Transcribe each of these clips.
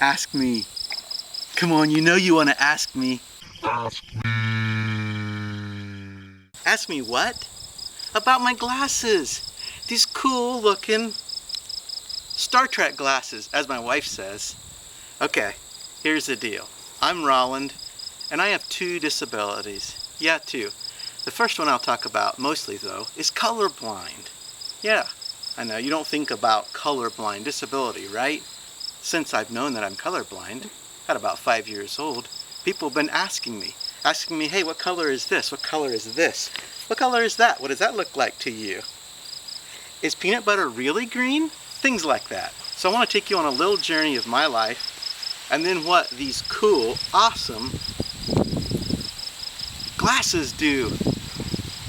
Ask me. Come on, you know you want to ask me. Ask me what? About my glasses. These cool looking Star Trek glasses, as my wife says. Okay, here's the deal. I'm Roland, and I have 2 disabilities. Yeah, 2. The first one I'll talk about, mostly though, is colorblind. Yeah, I know, you don't think about colorblind disability, right? Since I've known that I'm colorblind, at about 5 years old, people have been asking me, hey, what color is this? What color is this? What color is that? What does that look like to you? Is peanut butter really green? Things like that. So I want to take you on a little journey of my life, and then what these cool, awesome glasses do.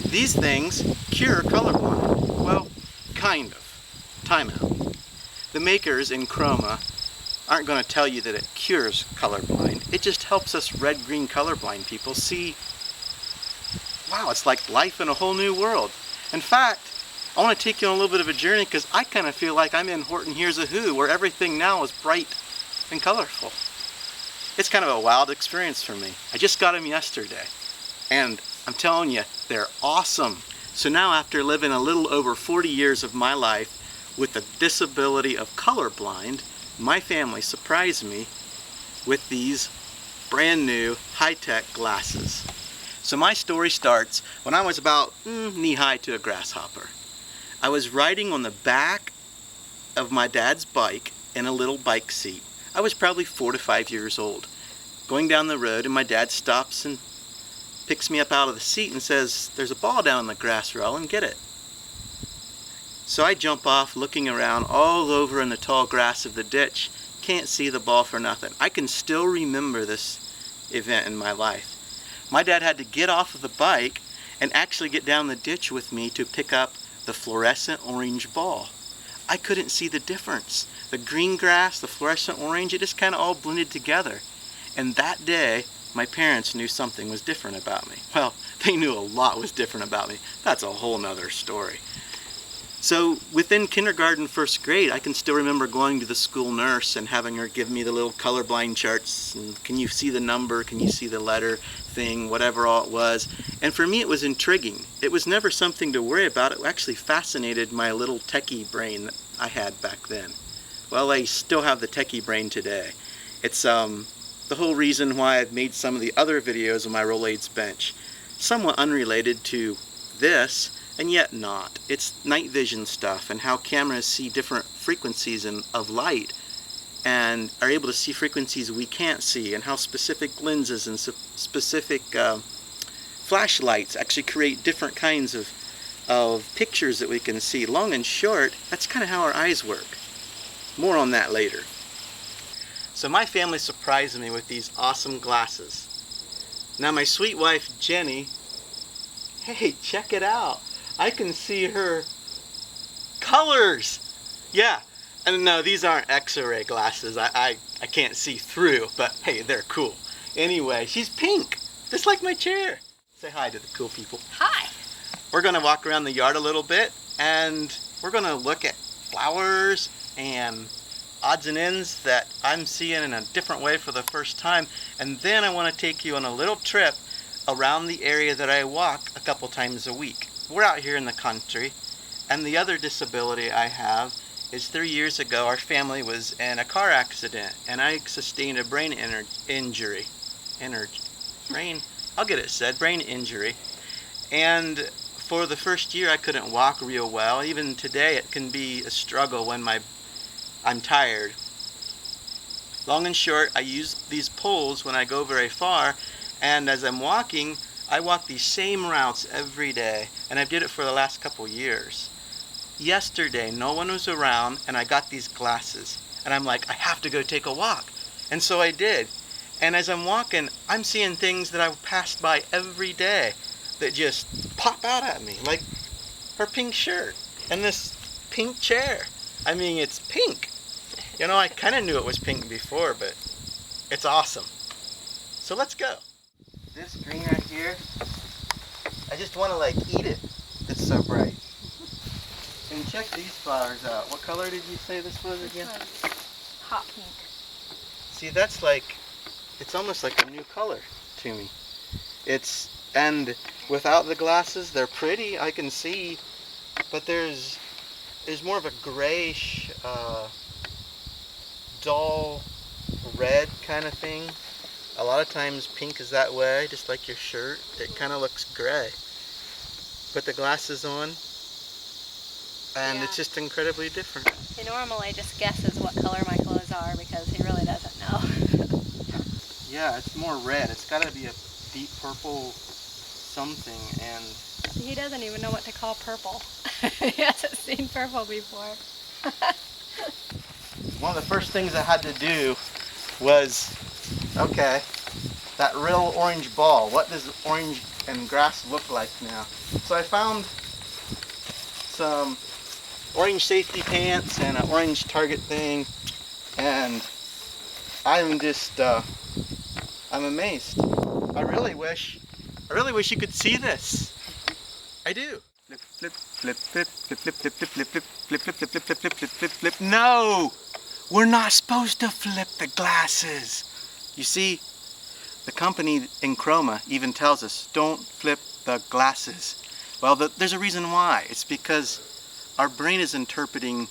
These things cure colorblind. Well, kind of. Time out. The makers, Enchroma, aren't going to tell you that it cures colorblind. It just helps us red-green colorblind people see, wow, it's like life in a whole new world. In fact, I want to take you on a little bit of a journey because I kind of feel like I'm in Horton Hears a Who, where everything now is bright and colorful. It's kind of a wild experience for me. I just got them yesterday, and I'm telling you, they're awesome. So now, after living a little over 40 years of my life with the disability of colorblind, my family surprised me with these brand new high-tech glasses. So my story starts when I was about knee-high to a grasshopper. I was riding on the back of my dad's bike in a little bike seat. I was probably 4 to 5 years old, going down the road, and my dad stops and picks me up out of the seat and says, "There's a ball down in the grass, Roland, get it." So I jump off, looking around all over in the tall grass of the ditch. Can't see the ball for nothing. I can still remember this event in my life. My dad had to get off of the bike and actually get down the ditch with me to pick up the fluorescent orange ball. I couldn't see the difference. The green grass, the fluorescent orange, it just kind of all blended together. And that day, my parents knew something was different about me. Well, they knew a lot was different about me. That's a whole nother story. So within kindergarten, 1st grade, I can still remember going to the school nurse and having her give me the little colorblind charts. And can you see the number? Can you see the letter thing? Whatever all it was. And for me, it was intriguing. It was never something to worry about. It actually fascinated my little techie brain that I had back then. Well, I still have the techie brain today. It's the whole reason why I've made some of the other videos on my Rolaids bench. Somewhat unrelated to this, and yet not. It's night vision stuff and how cameras see different frequencies of light and are able to see frequencies we can't see, and how specific lenses and specific flashlights actually create different kinds of pictures that we can see. Long and short, that's kind of how our eyes work. More on that later. So my family surprised me with these awesome glasses. Now my sweet wife Jenny, hey, check it out. I can see her colors. Yeah, and no, these aren't X-ray glasses. I can't see through, but hey, they're cool. Anyway, she's pink, just like my chair. Say hi to the cool people. Hi. We're gonna walk around the yard a little bit, and we're gonna look at flowers and odds and ends that I'm seeing in a different way for the first time. And then I want to take you on a little trip around the area that I walk a couple times a week. We're out here in the country, and the other disability I have is 3 years ago our family was in a car accident, and I sustained a brain injury. I'll get it said, brain injury. And for the first year I couldn't walk real well. Even today it can be a struggle when I'm tired. Long and short, I use these poles when I go very far, and as I'm walking, I walk these same routes every day, and I've did it for the last couple years. Yesterday, no one was around, and I got these glasses, and I'm like, I have to go take a walk. And so I did. And as I'm walking, I'm seeing things that I passed by every day that just pop out at me, like her pink shirt and this pink chair. I mean, it's pink. You know, I kind of knew it was pink before, but it's awesome. So let's go. This green right here, I just want to like eat it. It's so bright. And check these flowers out. What color did you say this was again? Hot pink. See, that's like, it's almost like a new color to me. And without the glasses, they're pretty, I can see, but there's more of a grayish, dull red kind of thing. A lot of times pink is that way, just like your shirt. It kind of looks gray. Put the glasses on, and it's just incredibly different. He normally just guesses what color my clothes are because he really doesn't know. Yeah, it's more red. It's got to be a deep purple something, and He doesn't even know what to call purple. He hasn't seen purple before. one of the first things I had to do was, okay, that real orange ball, what does orange and grass look like now? So I found some orange safety pants and an orange target thing, and I'm just, I'm amazed. I really wish you could see this. I do. Flip, flip, flip, flip, flip, flip, flip, flip, flip, flip, flip, flip, flip, flip, flip, flip, flip, flip. No! We're not supposed to flip the glasses. You see, the company Enchroma even tells us, don't flip the glasses. Well, there's a reason why. It's because our brain is interpreting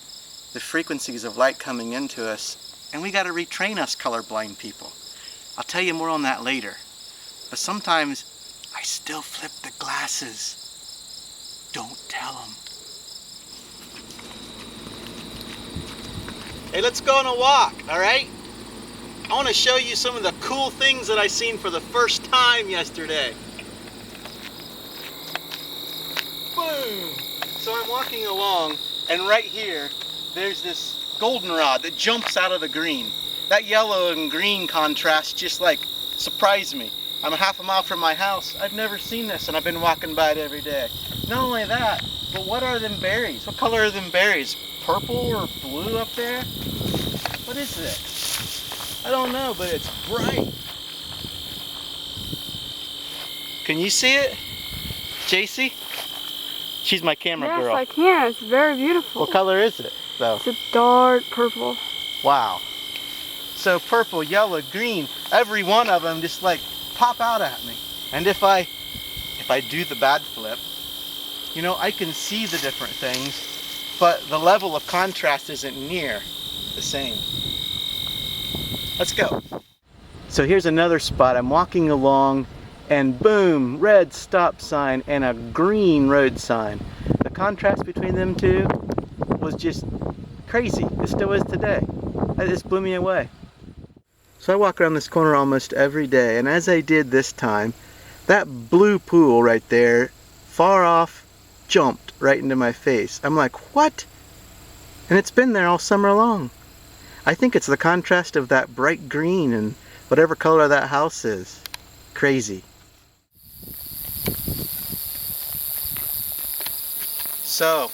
the frequencies of light coming into us, and we got to retrain us colorblind people. I'll tell you more on that later. But sometimes I still flip the glasses. Don't tell them. Hey, let's go on a walk, all right? I want to show you some of the cool things that I seen for the first time yesterday. Boom! So I'm walking along, and right here, there's this goldenrod that jumps out of the green. That yellow and green contrast just like surprised me. I'm a half a mile from my house. I've never seen this, and I've been walking by it every day. Not only that, but what are them berries? What color are them berries? Purple or blue up there? What is it? I don't know, but it's bright. Can you see it? JC? She's my camera girl. Yes, I can. It's very beautiful. What color is it, though? It's a dark purple. Wow. So purple, yellow, green, every one of them just like pop out at me. And if I do the bad flip, you know, I can see the different things, but the level of contrast isn't near the same. Let's go. So here's another spot. I'm walking along, and boom, red stop sign and a green road sign. The contrast between them two was just crazy. It still is today. It just blew me away. So I walk around this corner almost every day, and as I did this time, that blue pool right there, far off, jumped right into my face. I'm like, what? And it's been there all summer long. I think it's the contrast of that bright green and whatever color that house is. Crazy. So,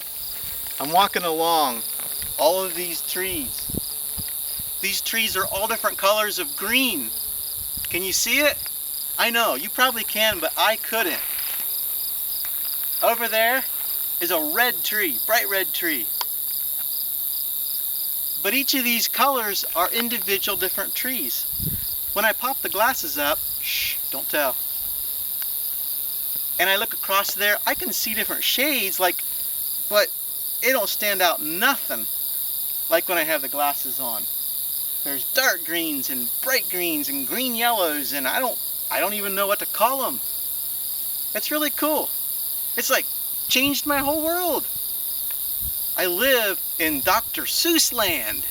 I'm walking along all of these trees. These trees are all different colors of green. Can you see it? I know, you probably can, but I couldn't. Over there is a red tree, bright red tree. But each of these colors are individual different trees. When I pop the glasses up, shh, don't tell. And I look across there, I can see different shades, like, but it don't stand out nothing like when I have the glasses on. There's dark greens and bright greens and green yellows, and I don't even know what to call them. It's really cool. It's like changed my whole world. I live in Dr. Seuss land.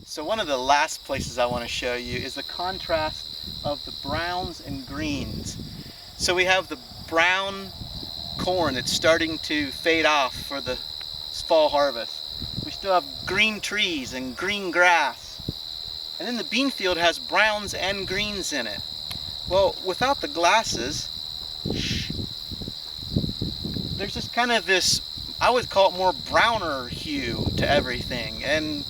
So one of the last places I want to show you is the contrast of the browns and greens. So we have the brown corn that's starting to fade off for the fall harvest. We still have green trees and green grass. And then the bean field has browns and greens in it. Well, without the glasses, there's just kind of this, I would call it more browner hue to everything. And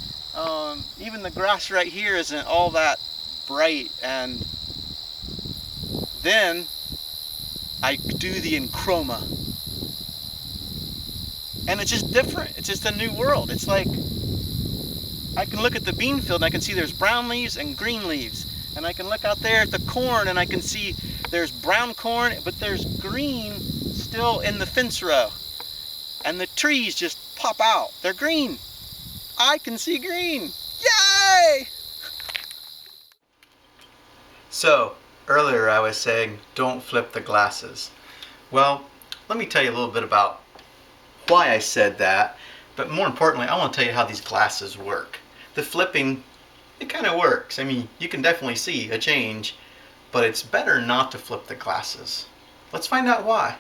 even the grass right here isn't all that bright. And then I do the Enchroma. And it's just different. It's just a new world. It's like, I can look at the bean field and I can see there's brown leaves and green leaves. And I can look out there at the corn and I can see there's brown corn, but there's green still in the fence row. And the trees just pop out. They're green. I can see green. Yay! So, earlier I was saying, don't flip the glasses. Well, let me tell you a little bit about why I said that, but more importantly, I want to tell you how these glasses work. The flipping, it kind of works. I mean, you can definitely see a change, but it's better not to flip the glasses. Let's find out why.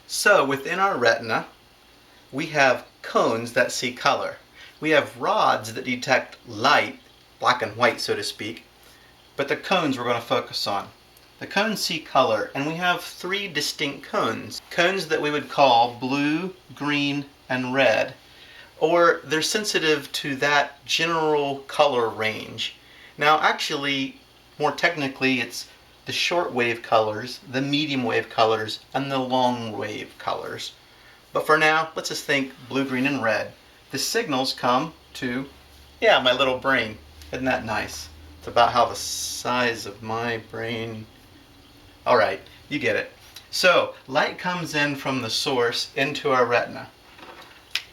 So, within our retina, we have cones that see color. We have rods that detect light, black and white so to speak, but the cones we're going to focus on. The cones see color, and we have three distinct cones. Cones that we would call blue, green, and red. Or they're sensitive to that general color range. Now actually, more technically, it's the short wave colors, the medium wave colors, and the long wave colors. But for now, let's just think blue, green, and red. The signals come to, yeah, my little brain. Isn't that nice? It's about how the size of my brain... Alright, you get it. So, light comes in from the source into our retina.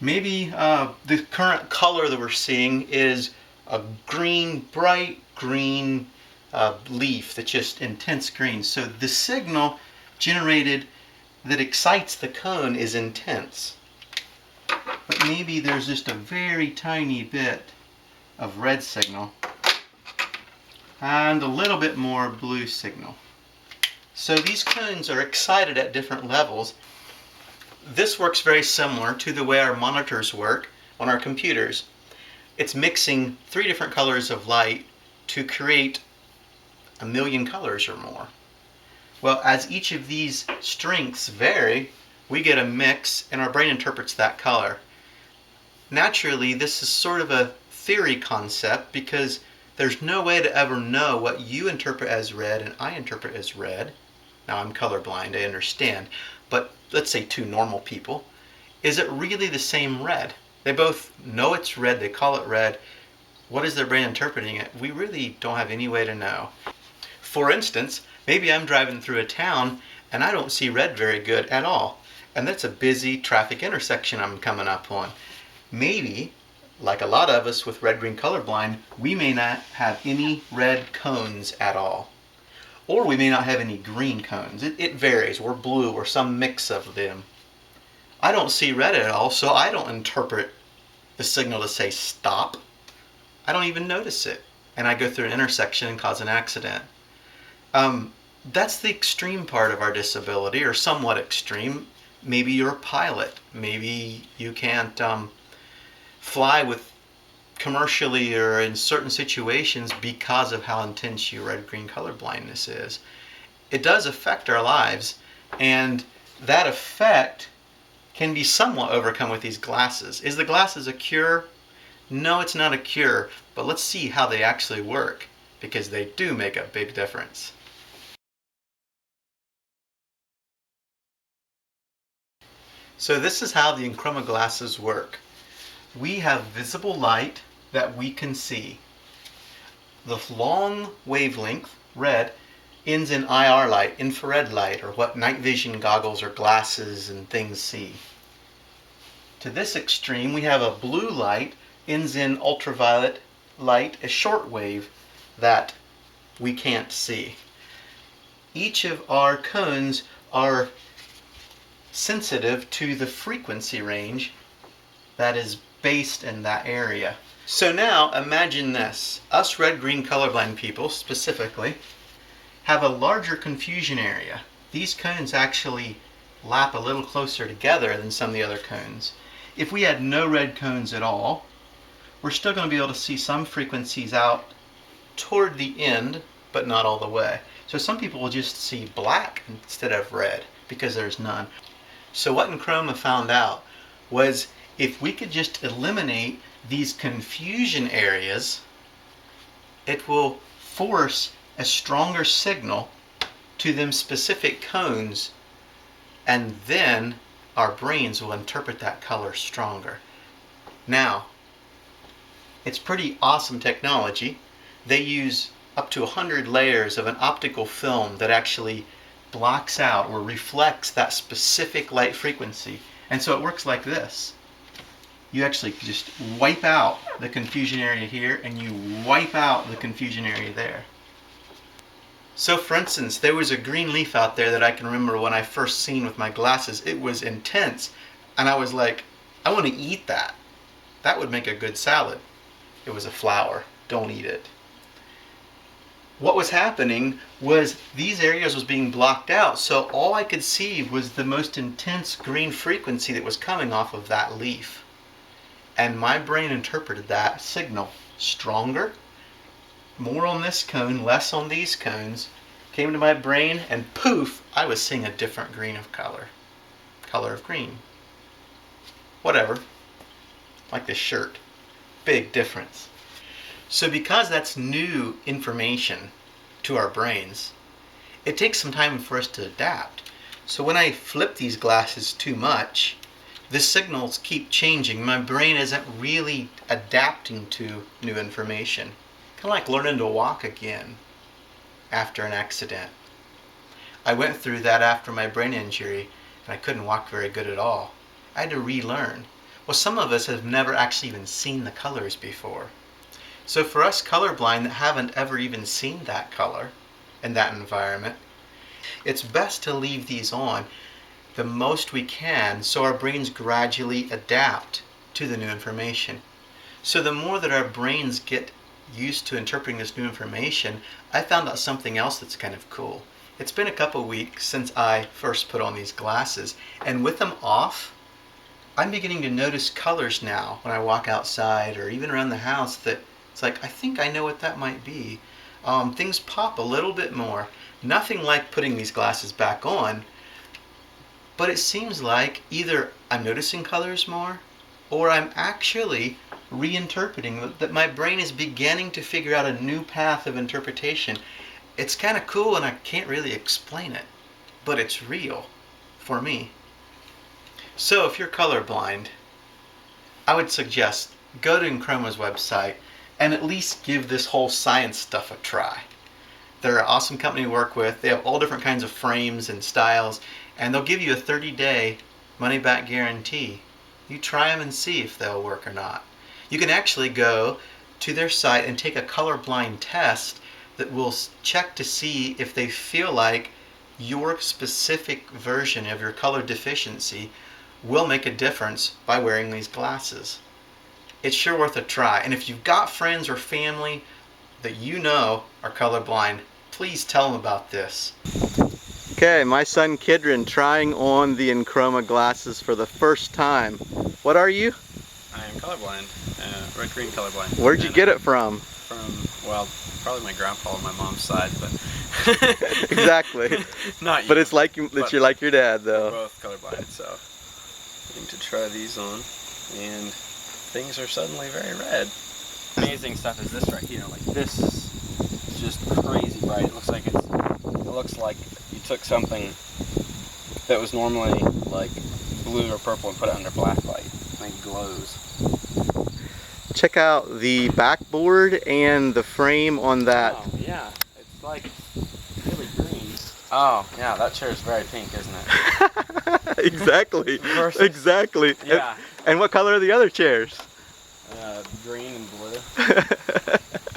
Maybe the current color that we're seeing is a green, bright green leaf that's just intense green. So the signal generated that excites the cone is intense. But maybe there's just a very tiny bit of red signal and a little bit more blue signal. So these cones are excited at different levels. This works very similar to the way our monitors work on our computers. It's mixing three different colors of light to create 1,000,000 colors or more. Well, as each of these strengths vary, we get a mix and our brain interprets that color. Naturally, this is sort of a theory concept because there's no way to ever know what you interpret as red and I interpret as red. Now, I'm colorblind, I understand, but let's say two normal people. Is it really the same red? They both know it's red, they call it red. What is their brain interpreting it? We really don't have any way to know. For instance, maybe I'm driving through a town and I don't see red very good at all. And that's a busy traffic intersection I'm coming up on. Maybe, like a lot of us with red-green colorblind, we may not have any red cones at all. Or we may not have any green cones. It varies, or blue, or some mix of them. I don't see red at all, so I don't interpret the signal to say stop. I don't even notice it. And I go through an intersection and cause an accident. That's the extreme part of our disability, or somewhat extreme. Maybe you're a pilot. Maybe you can't fly with commercially or in certain situations because of how intense your red-green color blindness is. It does affect our lives, and that effect can be somewhat overcome with these glasses. Is the glasses a cure? No, it's not a cure, but let's see how they actually work, because they do make a big difference. So this is how the Enchroma glasses work. We have visible light that we can see. The long wavelength, red, ends in IR light, infrared light, or what night vision goggles or glasses and things see. To this extreme, we have a blue light, ends in ultraviolet light, a short wave that we can't see. Each of our cones are sensitive to the frequency range that is based in that area. So now imagine this. Us red-green colorblind people specifically have a larger confusion area. These cones actually lap a little closer together than some of the other cones. If we had no red cones at all, we're still going to be able to see some frequencies out toward the end, but not all the way. So some people will just see black instead of red because there's none. So what Enchroma found out was if we could just eliminate these confusion areas, it will force a stronger signal to them specific cones, and then our brains will interpret that color stronger. Now, it's pretty awesome technology. They use up to 100 layers of an optical film that actually blocks out or reflects that specific light frequency. And so it works like this. You actually just wipe out the confusion area here and you wipe out the confusion area there. So for instance, there was a green leaf out there that I can remember when I first seen with my glasses. It was intense and I was like, I want to eat that. That would make a good salad. It was a flower. Don't eat it. What was happening was these areas was being blocked out, so all I could see was the most intense green frequency that was coming off of that leaf. And my brain interpreted that signal stronger, more on this cone, less on these cones, came to my brain, and poof, I was seeing a different green of color. Color of green. Whatever. Like this shirt. Big difference. So because that's new information to our brains, it takes some time for us to adapt. So when I flip these glasses too much, the signals keep changing. My brain isn't really adapting to new information. Kind of like learning to walk again after an accident. I went through that after my brain injury and I couldn't walk very good at all. I had to relearn. Well, some of us have never actually even seen the colors before. So for us colorblind that haven't ever even seen that color in that environment, it's best to leave these on the most we can so our brains gradually adapt to the new information. So the more that our brains get used to interpreting this new information, I found out something else that's kind of cool. It's been a couple weeks since I first put on these glasses, and with them off, I'm beginning to notice colors now when I walk outside or even around the house that it's like, I think I know what that might be. Things pop a little bit more. Nothing like putting these glasses back on, but it seems like either I'm noticing colors more or I'm actually reinterpreting, that my brain is beginning to figure out a new path of interpretation. It's kind of cool and I can't really explain it, but it's real for me. So if you're colorblind, I would suggest go to Enchroma's website and at least give this whole science stuff a try. They're an awesome company to work with. They have all different kinds of frames and styles, and they'll give you a 30-day money-back guarantee. You try them and see if they'll work or not. You can actually go to their site and take a colorblind test that will check to see if they feel like your specific version of your color deficiency will make a difference by wearing these glasses. It's sure worth a try. And if you've got friends or family that you know are colorblind, please tell them about this. Okay, my son Kidron trying on the Enchroma glasses for the first time. What are you? I am colorblind, red-green colorblind. Where'd you get it from? From, well, probably my grandpa on my mom's side, but... Exactly. Not you. But it's like you're like your dad, though. We're both colorblind, so... I'm going to try these on, and things are suddenly very red. Amazing stuff is this right here. Like, this is just crazy bright. It looks like you took something that was normally like blue or purple and put it under black light. And it glows. Check out the backboard and the frame on that. Oh, yeah. It's like really green. Oh, yeah, that chair is very pink, isn't it? Exactly. Exactly. Yeah. And what color are the other chairs? Green and blue.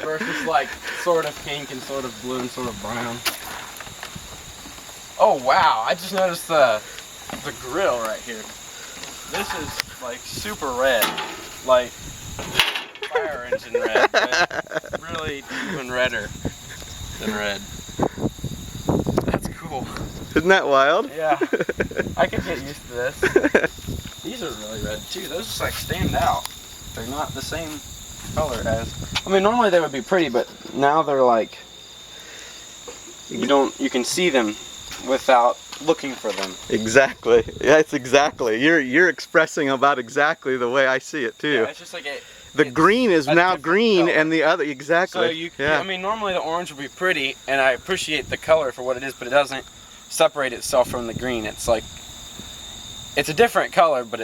Versus like sort of pink and sort of blue and sort of brown. Oh wow, I just noticed the grill right here. This is like super red. Like fire engine red, but really even redder than red. That's cool. Isn't that wild? Yeah. I could get used to this. These are really red too. Those just like stand out. They're not the same color as... I mean, normally they would be pretty, but now they're like... You can see them without looking for them. Exactly. Yeah, it's exactly. You're expressing about exactly the way I see it too. Yeah, it's just like the green is now green color. And the other, exactly. So I mean, normally the orange would be pretty, and I appreciate the color for what it is, but it doesn't separate itself from the green. It's like it's a different color, but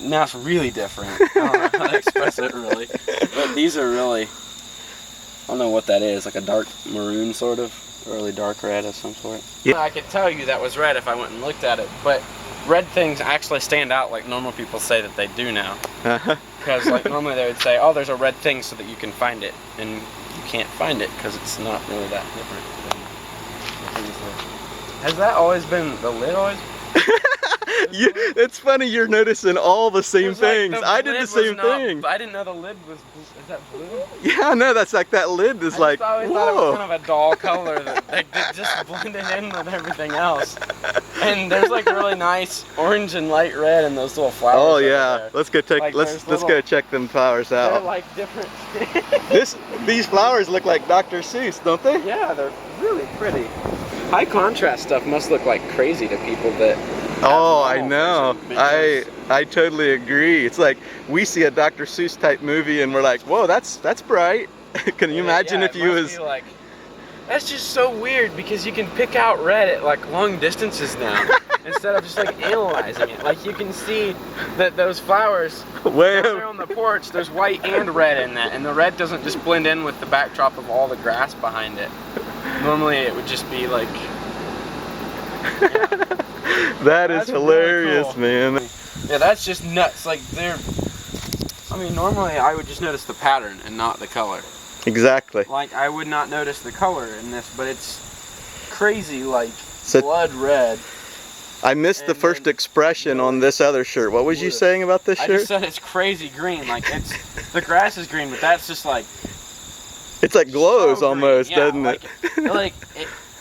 now it's really different. I don't know how to express it really. But these are really, I don't know what that is, like a dark maroon sort of, really dark red of some sort. Yeah. I could tell you that was red if I went and looked at it, but red things actually stand out like normal people say that they do now. Because like normally they would say, oh, there's a red thing so that you can find it, and you can't find it because it's not really that different than the things that... Has that always been the lid always? It's funny you're noticing all the same things. Like I did the same thing. I didn't know the lid was, is that blue? Yeah, no, that's like that lid is like, I always thought it was kind of a dull color that just blended in with everything else. And there's like really nice orange and light red in those little flowers. Oh yeah, there. let's go take Like, let's go check them flowers out. They're like different. These flowers look like Dr. Seuss, don't they? Yeah, they're really pretty. High contrast stuff must look like crazy to people that. Oh, I know. I totally agree. It's like we see a Dr. Seuss type movie and we're like, whoa, that's bright. Can you imagine if you was like, that's just so weird because you can pick out red at like long distances now instead of just like analyzing it. Like you can see that those flowers they're on the porch, there's white and red in that, and the red doesn't just blend in with the backdrop of all the grass behind it. Normally it would just be like That is hilarious, really cool. man. Yeah, that's just nuts. Like I mean, normally I would just notice the pattern and not the color. Exactly. Like I would not notice the color in this, but it's crazy, like blood red. I missed the first expression on this other shirt. What was you saying about this shirt? I just said it's crazy green. Like the grass is green, but that's just like it's like glows almost, doesn't it?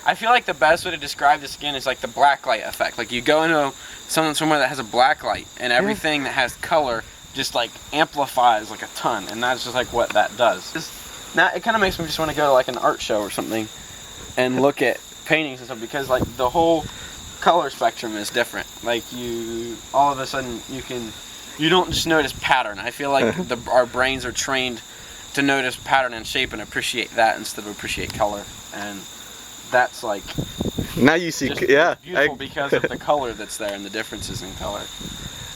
I feel like the best way to describe this again is like the blacklight effect. Like you go into somewhere that has a blacklight, and everything that has color just like amplifies like a ton, and that's just like what that does. Now it kind of makes me just want to go to like an art show or something and look at paintings and stuff, because like the whole color spectrum is different. Like you, all of a sudden you don't just notice pattern. I feel like our brains are trained to notice pattern and shape and appreciate that instead of appreciate color, and that's like now you see, beautiful because of the color that's there and the differences in color.